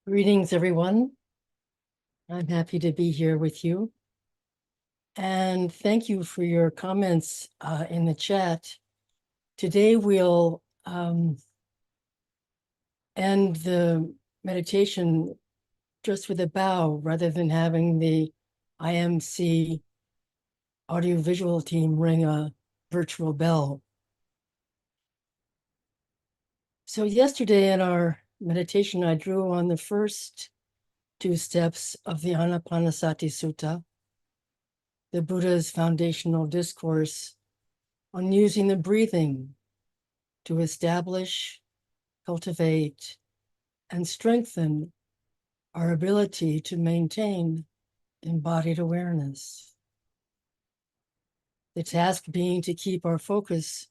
Greetings, everyone. I'm happy to be here with you. And thank you for your comments in the chat. Today, we'll end the meditation just with a bow rather than having the IMC audiovisual team ring a virtual bell. So yesterday in our meditation, I drew on the first two steps of the Anapanasati Sutta, the Buddha's foundational discourse on using the breathing to establish, cultivate, and strengthen our ability to maintain embodied awareness. The task being to keep our focus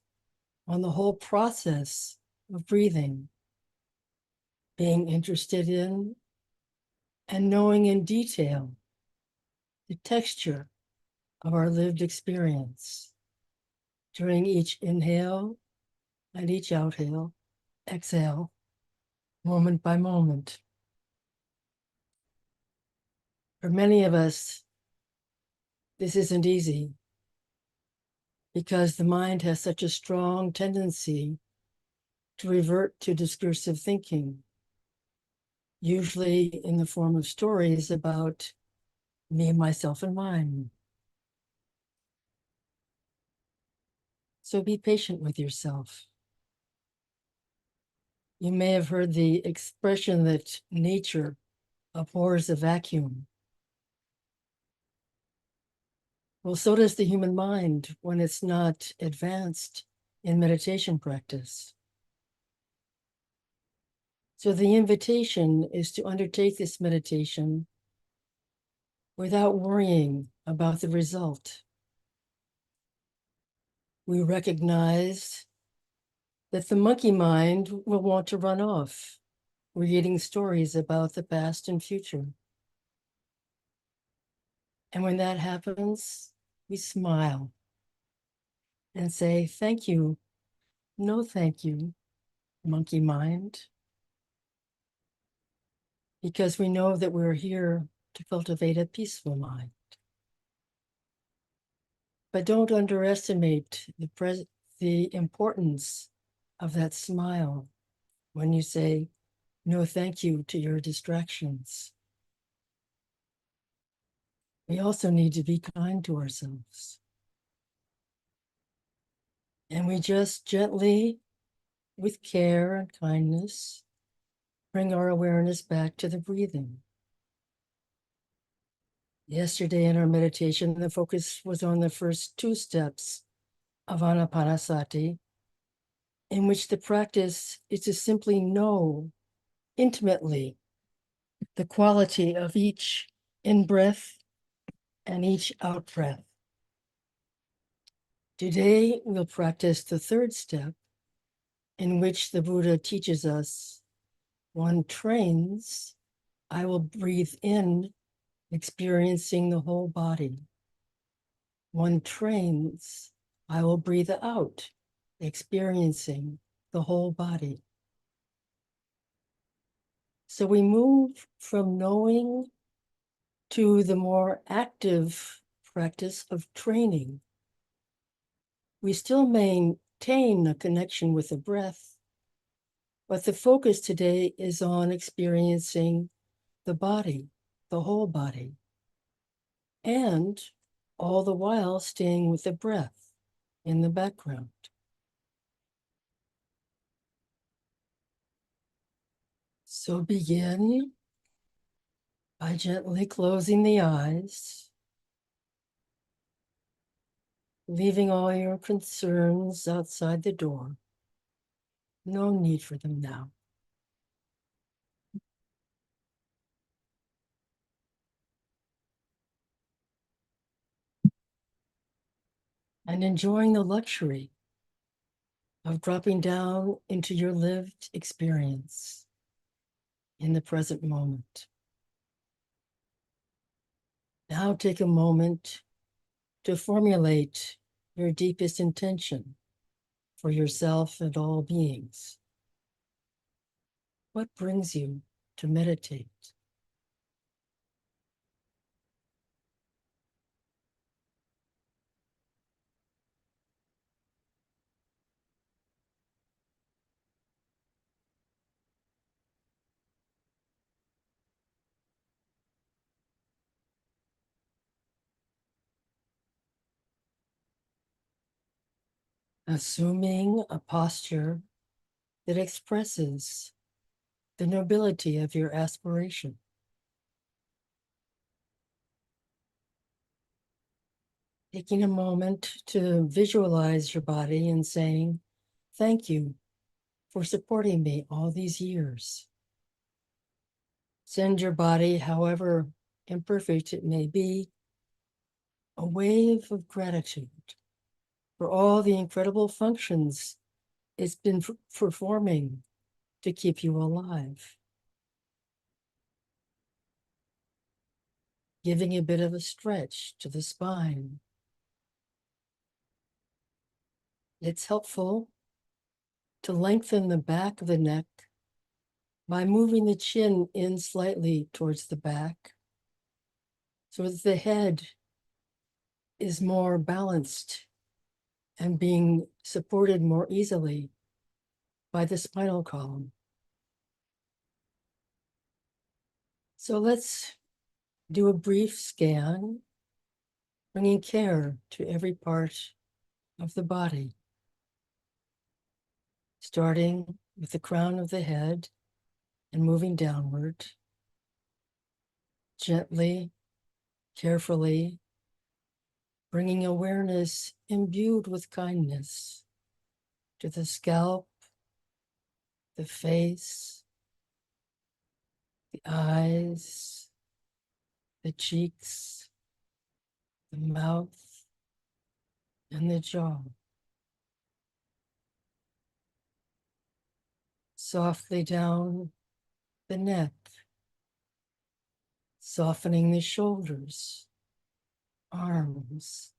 on the whole process of breathing, being interested in and knowing in detail the texture of our lived experience during each inhale and each exhale, moment by moment. For many of us, this isn't easy because the mind has such a strong tendency to revert to discursive thinking, usually in the form of stories about me, myself, and mine. So be patient with yourself. You may have heard the expression that nature abhors a vacuum. Well, so does the human mind when it's not advanced in meditation practice. So the invitation is to undertake this meditation without worrying about the result. We recognize that the monkey mind will want to run off, creating stories about the past and future. And when that happens, we smile and say, thank you, no thank you, monkey mind, because we know that we're here to cultivate a peaceful mind. But don't underestimate the importance of that smile when you say no thank you to your distractions. We also need to be kind to ourselves. And we just gently, with care and kindness, bring our awareness back to the breathing. Yesterday in our meditation, the focus was on the first two steps of Anapanasati, in which the practice is to simply know intimately the quality of each in-breath and each out-breath. Today, we'll practice the third step, in which the Buddha teaches us, one trains, I will breathe in, experiencing the whole body. One trains, I will breathe out, experiencing the whole body. So we move from knowing to the more active practice of training. We still maintain a connection with the breath, but the focus today is on experiencing the body, the whole body, and all the while staying with the breath in the background. So begin by gently closing the eyes, leaving all your concerns outside the door. No need for them now. And enjoying the luxury of dropping down into your lived experience in the present moment. Now take a moment to formulate your deepest intention for yourself and all beings. What brings you to meditate. Assuming a posture that expresses the nobility of your aspiration. Taking a moment to visualize your body and saying, "Thank you for supporting me all these years." Send your body, however imperfect it may be, a wave of gratitude for all the incredible functions it's been performing to keep you alive. Giving a bit of a stretch to the spine. It's helpful to lengthen the back of the neck by moving the chin in slightly towards the back so that the head is more balanced and being supported more easily by the spinal column. So let's do a brief scan, bringing care to every part of the body, starting with the crown of the head and moving downward, gently, carefully, bringing awareness imbued with kindness to the scalp, the face, the eyes, the cheeks, the mouth, and the jaw. Softly down the neck, softening the shoulders, arms,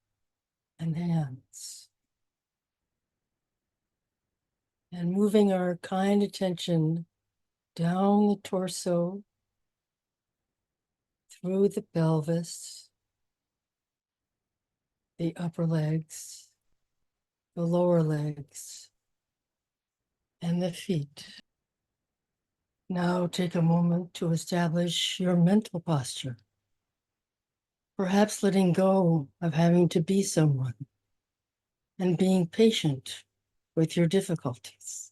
and hands. And moving our kind attention down the torso, through the pelvis, the upper legs, the lower legs, and the feet. Now take a moment to establish your mental posture, perhaps letting go of having to be someone and being patient with your difficulties.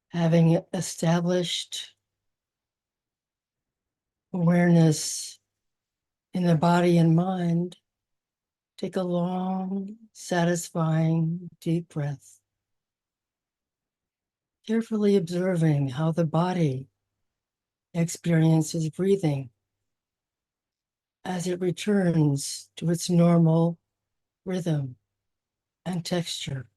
Having established awareness in the body and mind, take a long, satisfying, deep breath, carefully observing how the body experiences breathing as it returns to its normal rhythm and texture.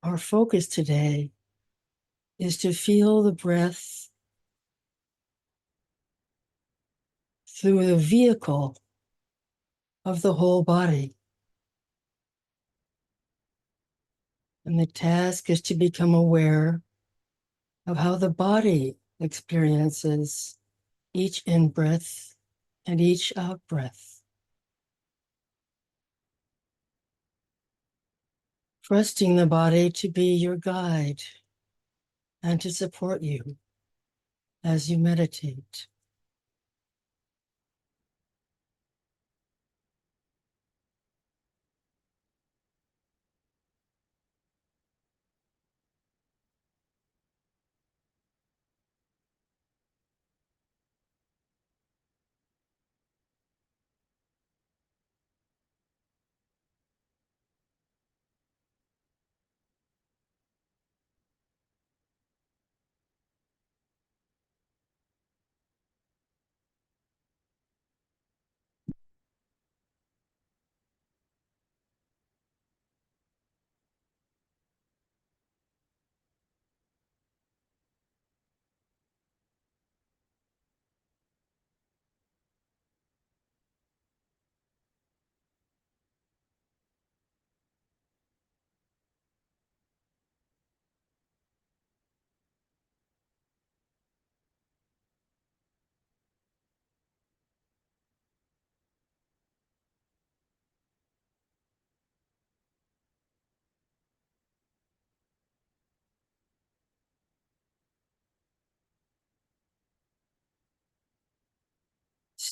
Our focus today is to feel the breath through the vehicle of the whole body. And the task is to become aware of how the body experiences each in-breath and each out-breath. Trusting the body to be your guide and to support you as you meditate.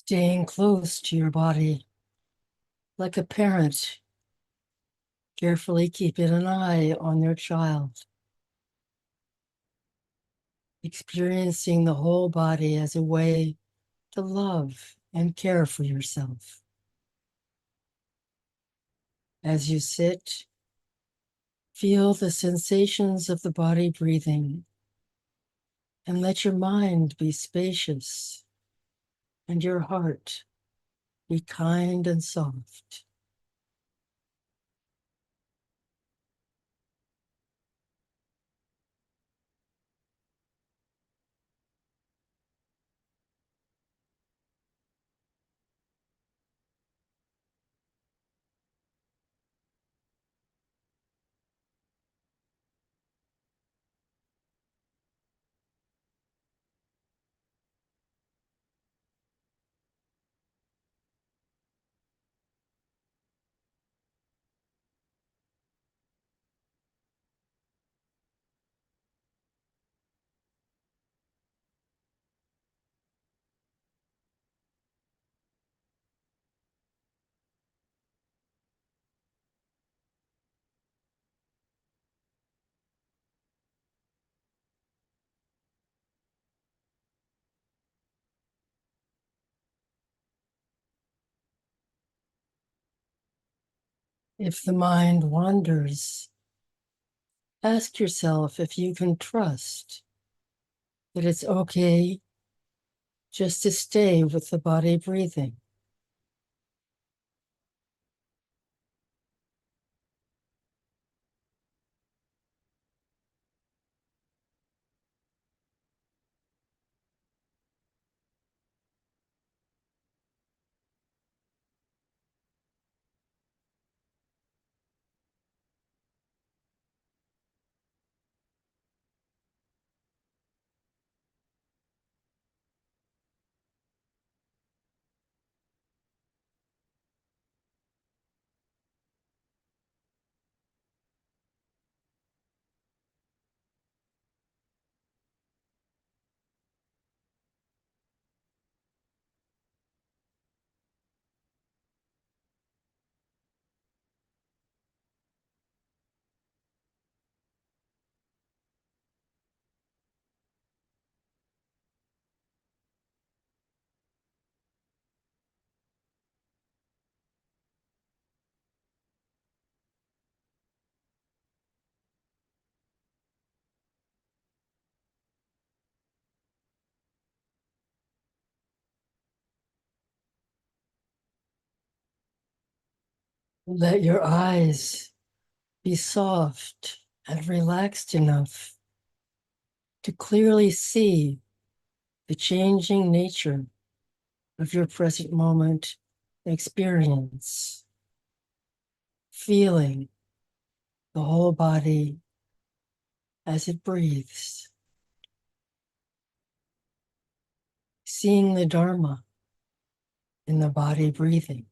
staying close to your body like a parent, carefully keeping an eye on their child, experiencing the whole body as a way to love and care for yourself. As you sit, feel the sensations of the body breathing and let your mind be spacious and your heart be kind and soft. If the mind wanders, ask yourself if you can trust that it's okay just to stay with the body breathing. Let your eyes be soft and relaxed enough to clearly see the changing nature of your present moment experience, feeling the whole body as it breathes, seeing the Dharma in the body breathing.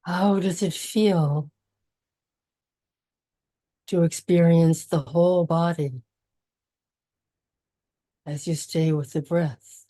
How does it feel to experience the whole body as you stay with the breath?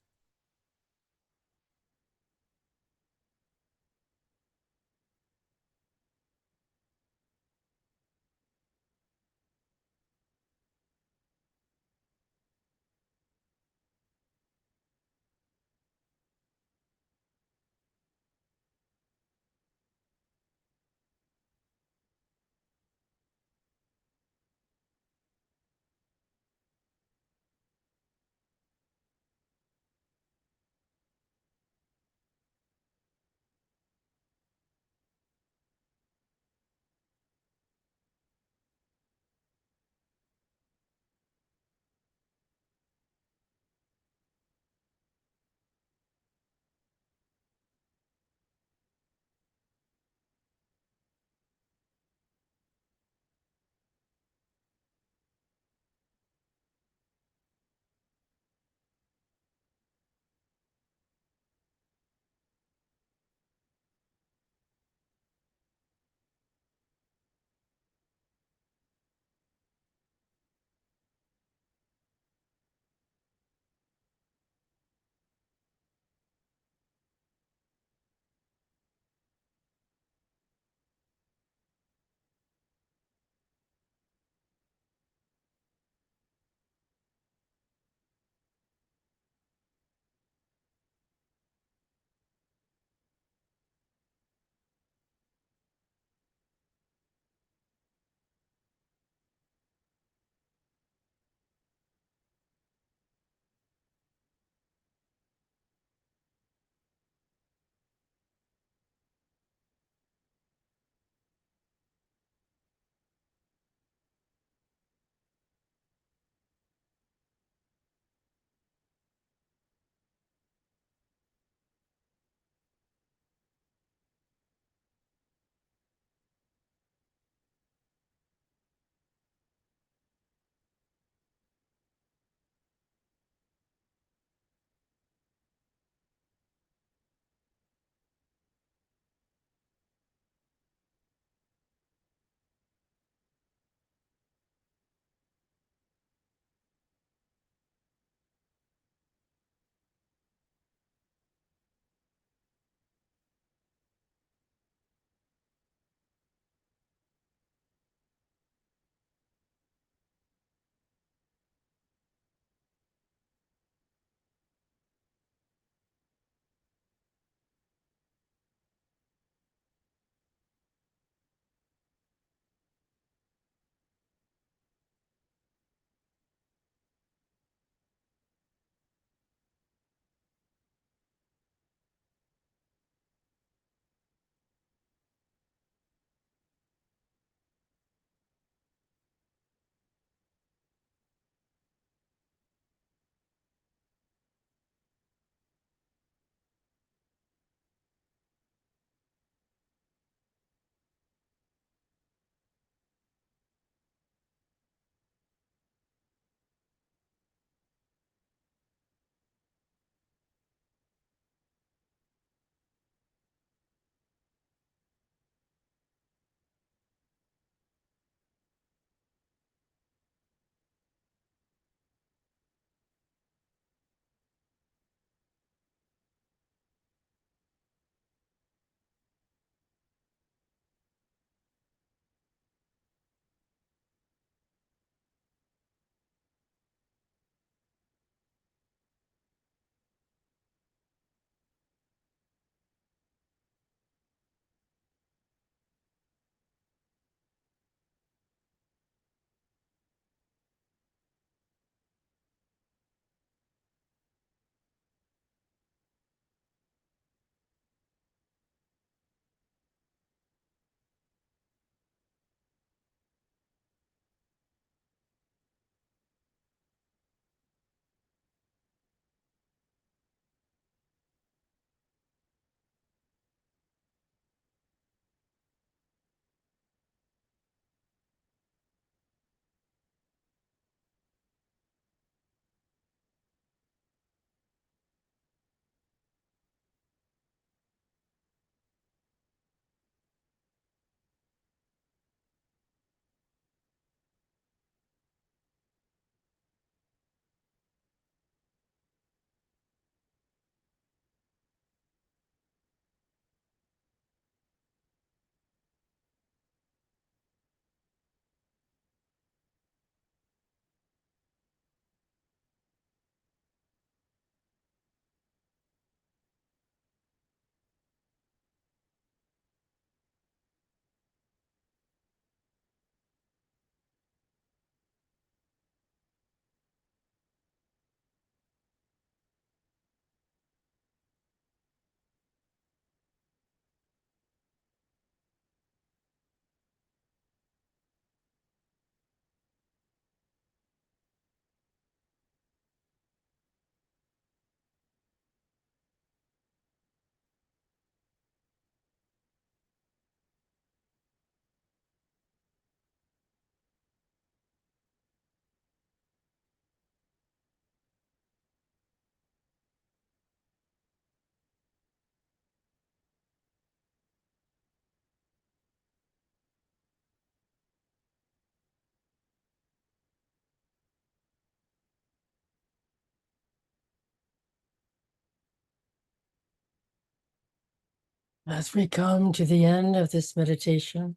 As we come to the end of this meditation,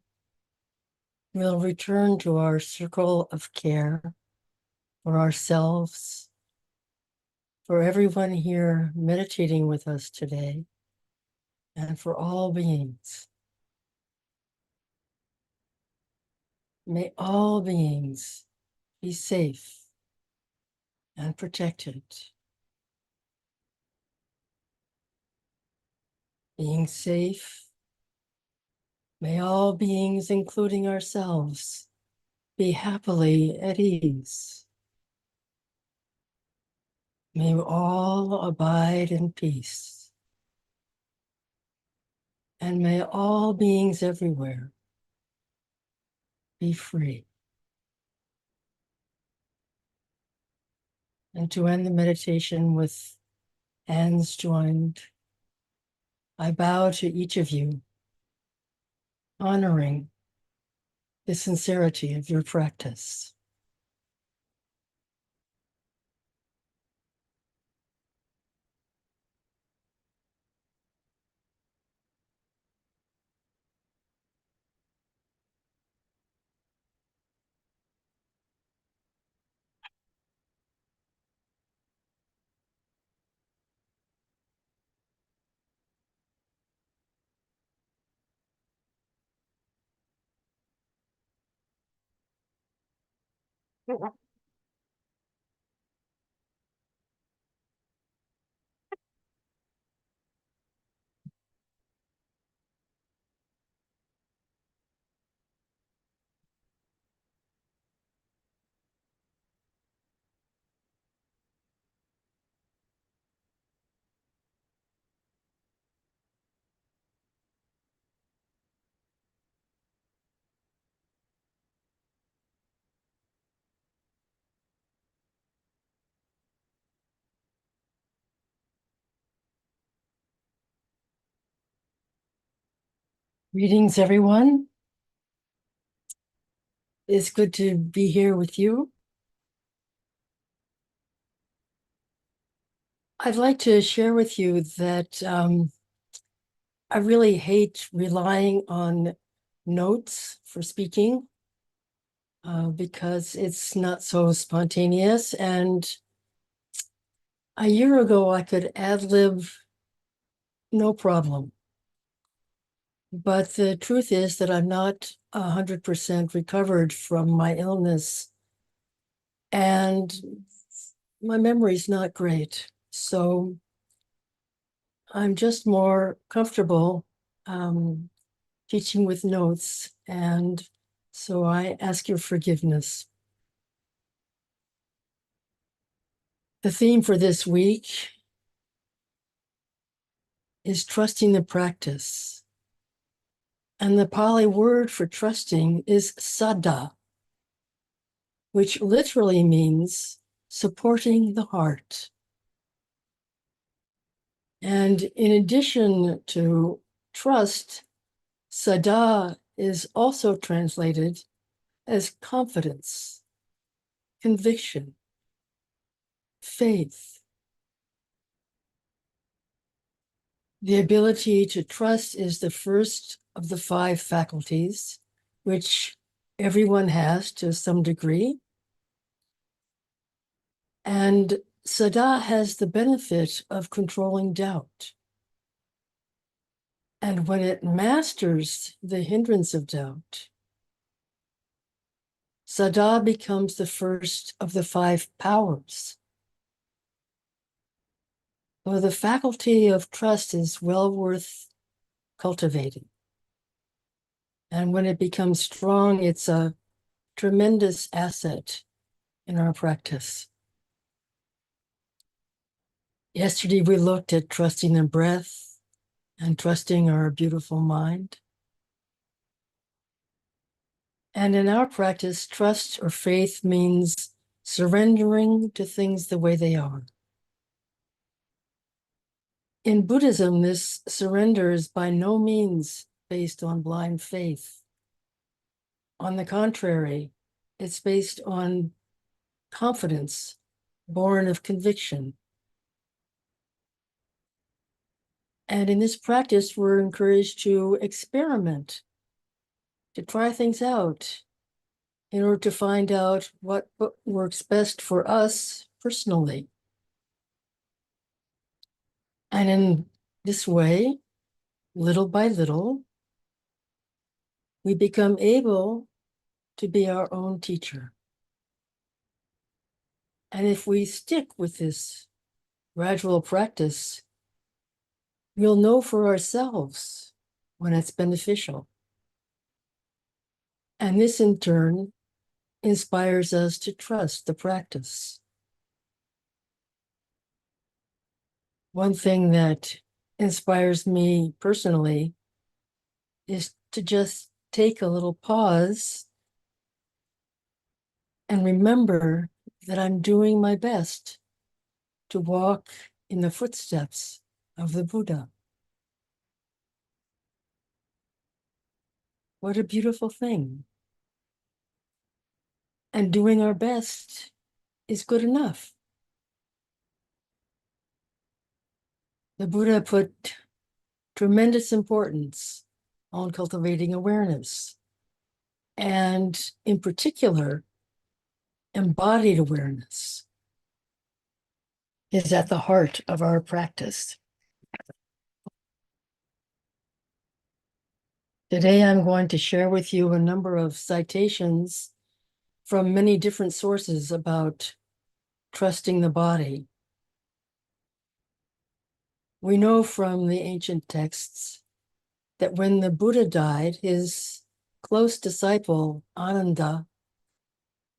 we'll return to our circle of care for ourselves, for everyone here meditating with us today, and for all beings. May all beings be safe and protected. Being safe, may all beings, including ourselves, be happily at ease. May all abide in peace. And may all beings everywhere be free. And to end the meditation with hands joined, I bow to each of you, honoring the sincerity of your practice. Greetings, everyone. It's good to be here with you. I'd like to share with you that I really hate relying on notes for speaking because it's not so spontaneous. And a year ago, I could ad lib no problem. But the truth is that I'm not 100% recovered from my illness, and my memory's not great. So I'm just more comfortable teaching with notes, and so I ask your forgiveness. The theme for this week is trusting the practice. And the Pali word for trusting is saddha, which literally means supporting the heart. And in addition to trust, saddha is also translated as confidence, conviction, faith. The ability to trust is the first of the 5 faculties, which everyone has to some degree. And saddha has the benefit of controlling doubt. And when it masters the hindrance of doubt, saddha becomes the first of the 5 powers. So the faculty of trust is well worth cultivating. And when it becomes strong, it's a tremendous asset in our practice. Yesterday, we looked at trusting the breath and trusting our beautiful mind. And in our practice, trust or faith means surrendering to things the way they are. In Buddhism, this surrender is by no means based on blind faith. On the contrary, it's based on confidence, born of conviction. And in this practice, we're encouraged to experiment, to try things out in order to find out what works best for us personally. And in this way, little by little, we become able to be our own teacher. And if we stick with this gradual practice, we'll know for ourselves when it's beneficial. And this in turn inspires us to trust the practice. One thing that inspires me personally is to just take a little pause and remember that I'm doing my best to walk in the footsteps of the Buddha. What a beautiful thing. And doing our best is good enough. The Buddha put tremendous importance on cultivating awareness, and in particular, embodied awareness is at the heart of our practice. Today, I'm going to share with you a number of citations from many different sources about trusting the body. We know from the ancient texts that when the Buddha died, his close disciple, Ananda,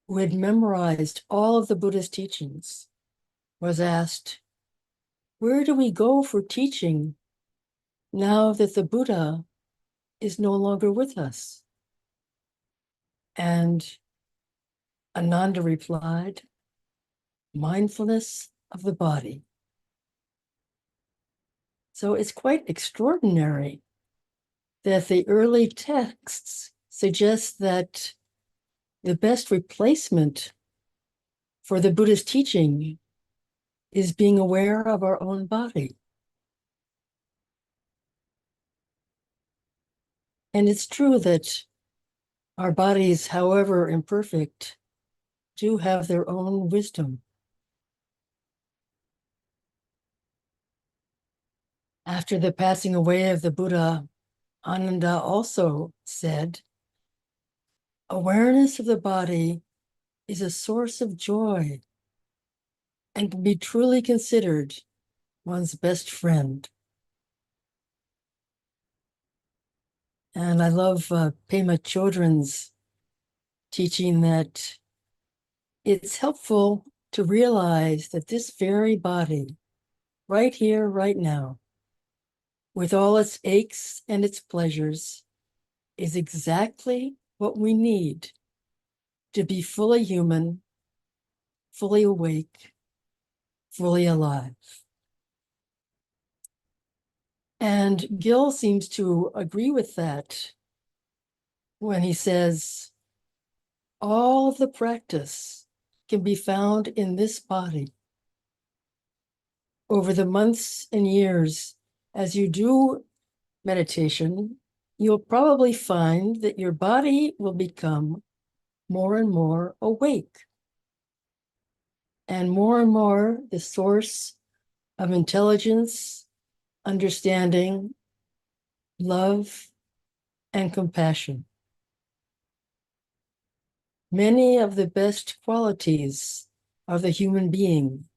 who had memorized all of the Buddha's teachings, was asked, "Where do we go for teaching now that the Buddha is no longer with us?" And Ananda replied, "Mindfulness of the body." So it's quite extraordinary that the early texts suggest that the best replacement for the Buddha's teaching is being aware of our own body. And it's true that our bodies, however imperfect, do have their own wisdom. After the passing away of the Buddha, Ananda also said, "Awareness of the body is a source of joy and can be truly considered one's best friend." And I love Pema Chodron's teaching that it's helpful to realize that this very body, right here, right now, with all its aches and its pleasures, is exactly what we need to be fully human, fully awake, fully alive. And Gill seems to agree with that when he says, all of the practice can be found in this body. Over the months and years, as you do meditation, you'll probably find that your body will become more and more awake. And more the source of intelligence, understanding, love, and compassion. Many of the best qualities of the human being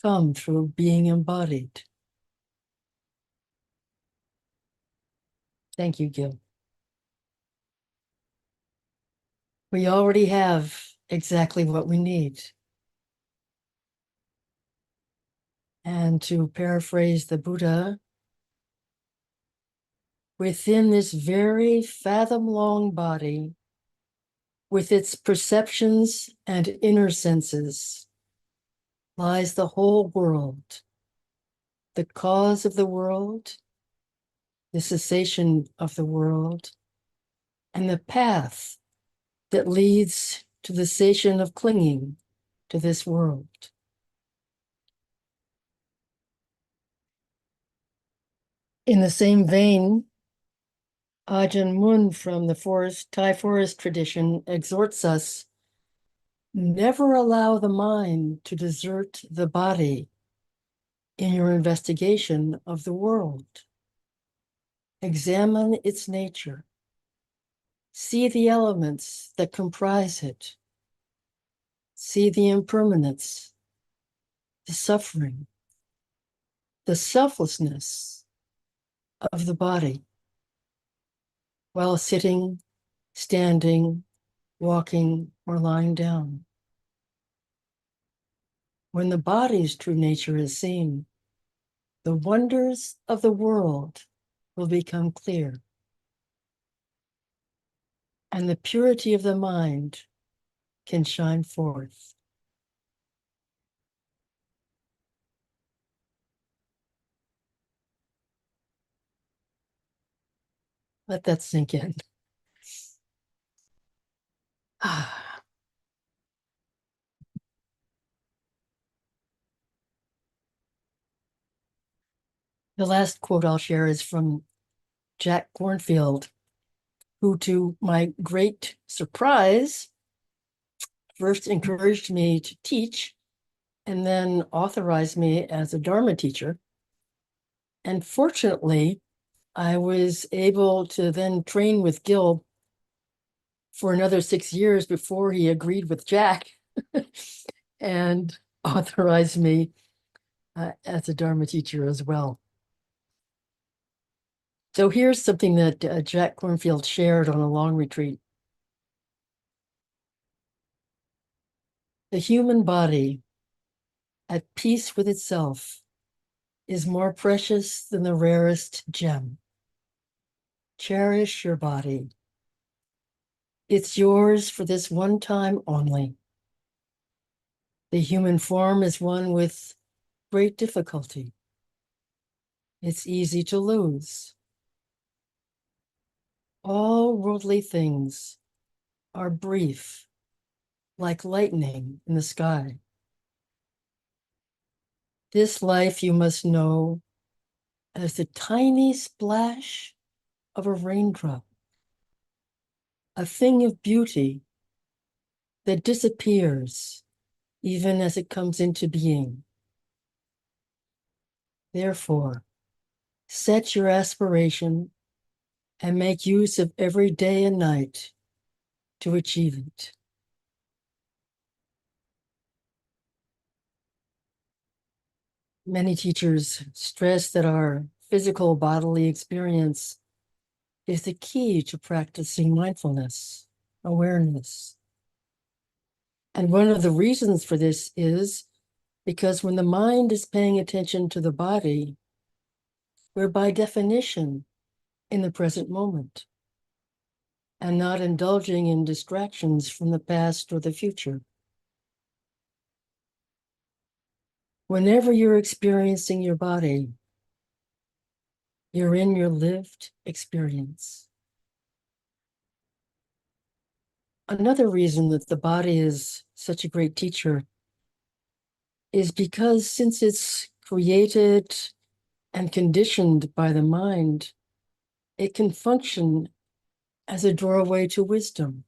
come through being embodied. Thank you, Gil. We already have exactly what we need. And to paraphrase the Buddha, within this very fathom-long body, with its perceptions and inner senses, lies the whole world, the cause of the world, the cessation of the world, and the path that leads to the cessation of clinging to this world. In the same vein, Ajahn Mun from the Thai forest tradition exhorts us, never allow the mind to desert the body in your investigation of the world. Examine its nature. See the elements that comprise it. See the impermanence, the suffering, the selflessness of the body while sitting, standing, walking, or lying down. When the body's true nature is seen, the wonders of the world will become clear, and the purity of the mind can shine forth. Let that sink in. The last quote I'll share is from Jack Cornfield, who, to my great surprise, first encouraged me to teach and then authorized me as a Dharma teacher. And fortunately, I was able to then train with Gil for another 6 years before he agreed with Jack and authorized me as a Dharma teacher as well. So here's something that Jack Cornfield shared on a long retreat. The human body, at peace with itself, is more precious than the rarest gem. Cherish your body. It's yours for this one time only. The human form is one with great difficulty. It's easy to lose. All worldly things are brief, like lightning in the sky. This life you must know as the tiny splash of a raindrop, a thing of beauty that disappears even as it comes into being. Therefore, set your aspiration and make use of every day and night to achieve it. Many teachers stress that our physical bodily experience is the key to practicing mindfulness, awareness. And one of the reasons for this is because when the mind is paying attention to the body, we're by definition in the present moment and not indulging in distractions from the past or the future. Whenever you're experiencing your body, you're in your lived experience. Another reason that the body is such a great teacher is because since it's created and conditioned by the mind, it can function as a doorway to wisdom,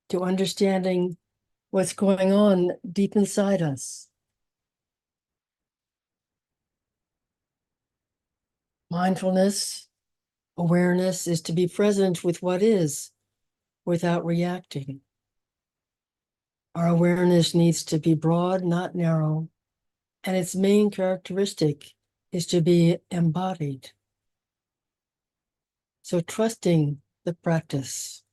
to understanding what's going on deep inside us. Mindfulness, awareness is to be present with what is without reacting. Our awareness needs to be broad, not narrow, and its main characteristic is to be embodied. So trusting the practice,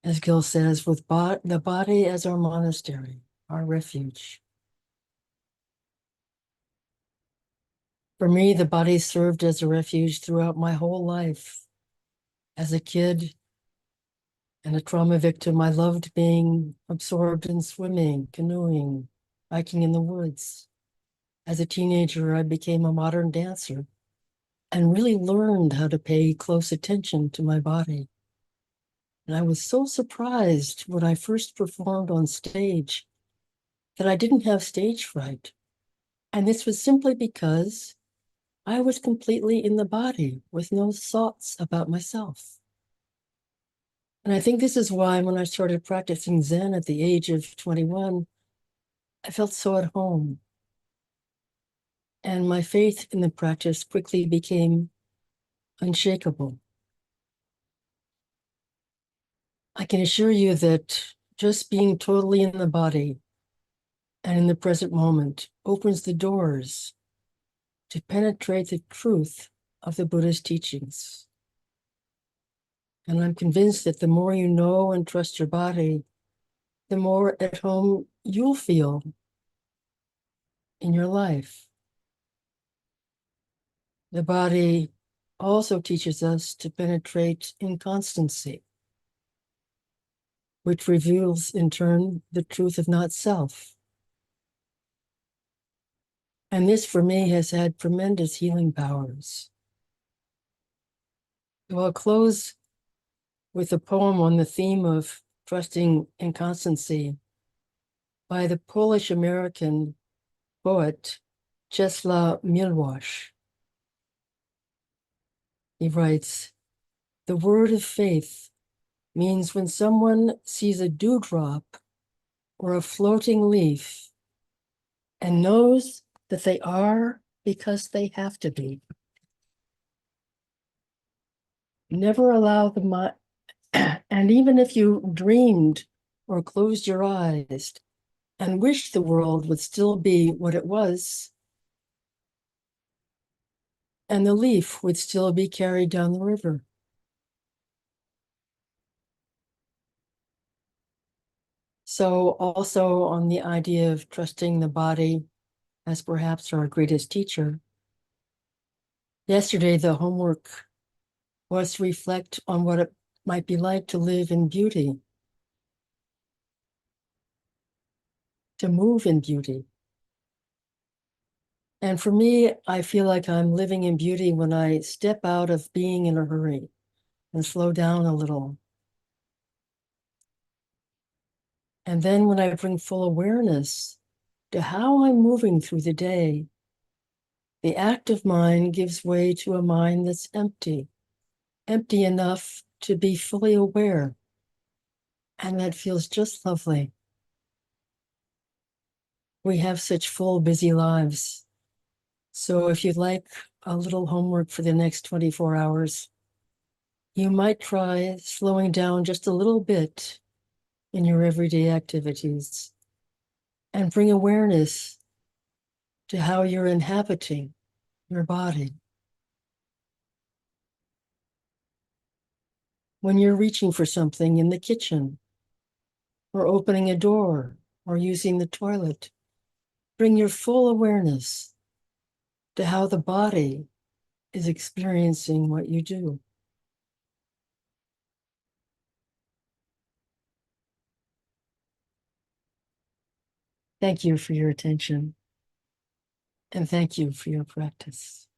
as Gil says, with the body as our monastery, our refuge. For me, the body served as a refuge throughout my whole life. As a kid and a trauma victim, I loved being absorbed in swimming, canoeing, hiking in the woods. As a teenager, I became a modern dancer and really learned how to pay close attention to my body. And I was so surprised when I first performed on stage that I didn't have stage fright. And this was simply because I was completely in the body with no thoughts about myself. And I think this is why when I started practicing Zen at the age of 21, I felt so at home. And my faith in the practice quickly became unshakable. I can assure you that just being totally in the body and in the present moment opens the doors to penetrate the truth of the Buddha's teachings. And I'm convinced that the more you know and trust your body, the more at home you'll feel in your life. The body also teaches us to penetrate inconstancy, which reveals in turn the truth of not self. And this for me has had tremendous healing powers. So I'll close with a poem on the theme of trusting inconstancy by the Polish-American poet Czesław Miłosz. He writes, "The word of faith means when someone sees a dewdrop or a floating leaf and knows that they are because they have to be. Never allow the mind, and even if you dreamed or closed your eyes and wished the world would still be what it was, and the leaf would still be carried down the river." So also on the idea of trusting the body as perhaps our greatest teacher, yesterday the homework was to reflect on what it might be like to live in beauty, to move in beauty. And for me, I feel like I'm living in beauty when I step out of being in a hurry and slow down a little. And then when I bring full awareness to how I'm moving through the day, the active mind gives way to a mind that's empty, empty enough to be fully aware. And that feels just lovely. We have such full, busy lives. So if you'd like a little homework for the next 24 hours, you might try slowing down just a little bit in your everyday activities and bring awareness to how you're inhabiting your body. When you're reaching for something in the kitchen or opening a door or using the toilet, bring your full awareness to how the body is experiencing what you do. Thank you for your attention, and thank you for your practice.